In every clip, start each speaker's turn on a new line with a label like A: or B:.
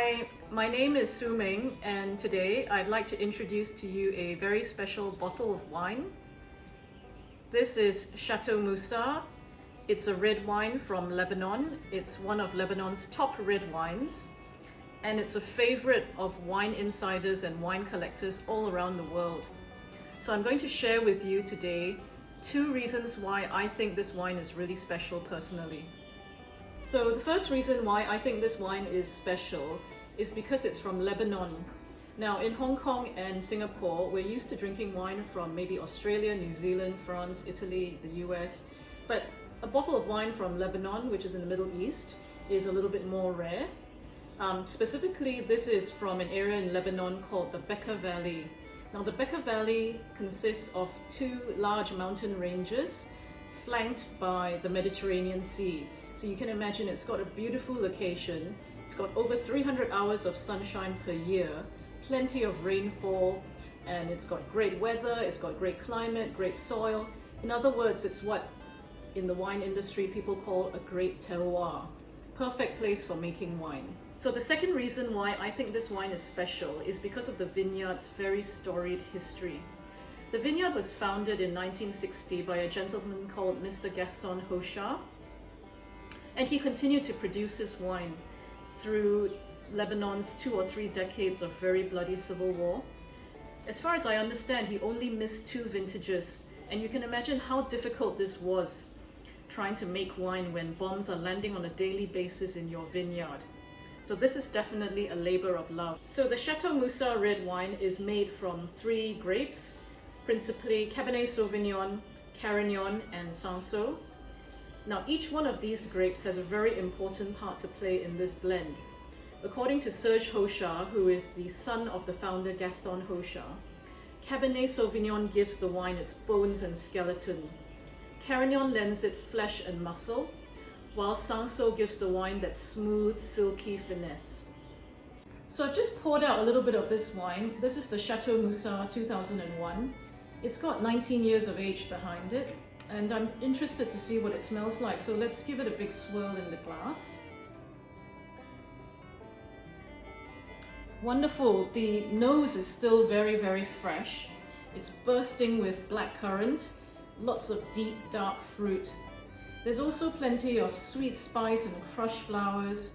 A: Hi, my name is Su Ming, and today I'd like to introduce to you a very special bottle of wine. This is Chateau Moussa. It's a red wine from Lebanon. It's one of Lebanon's top red wines, and it's a favorite of wine insiders and wine collectors all around the world. So I'm going to share with you today 2 reasons why I think this wine is really special personally. So the first reason why I think this wine is special is because it's from Lebanon. Now in Hong Kong and Singapore, we're used to drinking wine from maybe Australia, New Zealand, France, Italy, the US. But a bottle of wine from Lebanon, which is in the Middle East, is a little bit more rare. Specifically, this is from an area in Lebanon called the Bekaa Valley. Now the Bekaa Valley consists of 2 large mountain ranges flanked by the Mediterranean Sea. So you can imagine it's got a beautiful location. It's got over 300 hours of sunshine per year, plenty of rainfall, and it's got great weather, it's got great climate, great soil. In other words, it's what in the wine industry people call a great terroir. Perfect place for making wine. So the second reason why I think this wine is special is because of the vineyard's very storied history. The vineyard was founded in 1960 by a gentleman called Mr. Gaston Hochar, and he continued to produce his wine through Lebanon's 2 or 3 decades of very bloody civil war. As far as I understand, he only missed 2 vintages, and you can imagine how difficult this was, trying to make wine when bombs are landing on a daily basis in your vineyard. So this is definitely a labor of love. So the Chateau Moussa red wine is made from 3 grapes, principally Cabernet Sauvignon, Carignan, and Cinsault. Now each one of these grapes has a very important part to play in this blend. According to Serge Hochar, who is the son of the founder Gaston Hochar, Cabernet Sauvignon gives the wine its bones and skeleton. Carignan lends it flesh and muscle, while Cinsault gives the wine that smooth, silky finesse. So I've just poured out a little bit of this wine. This is the Chateau Moussa 2001. It's got 19 years of age behind it, and I'm interested to see what it smells like. So let's give it a big swirl in the glass. Wonderful. The nose is still very, very fresh. It's bursting with blackcurrant, lots of deep, dark fruit. There's also plenty of sweet spice and crushed flowers.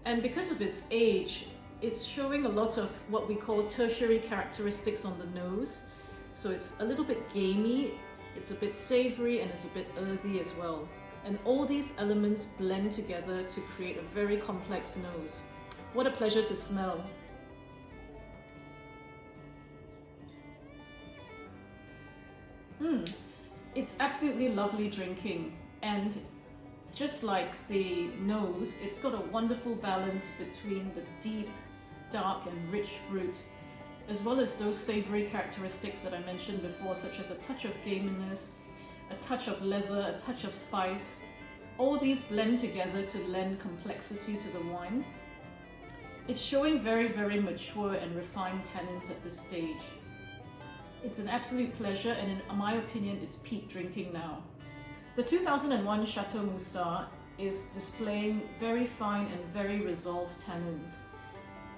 A: And because of its age, it's showing a lot of what we call tertiary characteristics on the nose. So it's a little bit gamey, it's a bit savory, and it's a bit earthy as well. And all these elements blend together to create a very complex nose. What a pleasure to smell. It's absolutely lovely drinking, and just like the nose, it's got a wonderful balance between the deep, dark and rich fruit, as well as those savory characteristics that I mentioned before, such as a touch of gaminess, a touch of leather, a touch of spice. All these blend together to lend complexity to the wine. It's showing very, very mature and refined tannins at this stage. It's an absolute pleasure, and in my opinion, it's peak drinking now. The 2001 Chateau Moussa is displaying very fine and very resolved tannins.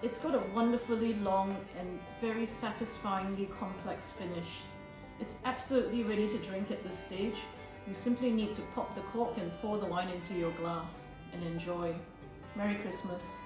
A: It's got a wonderfully long and very satisfyingly complex finish. It's absolutely ready to drink at this stage. You simply need to pop the cork and pour the wine into your glass and enjoy. Merry Christmas.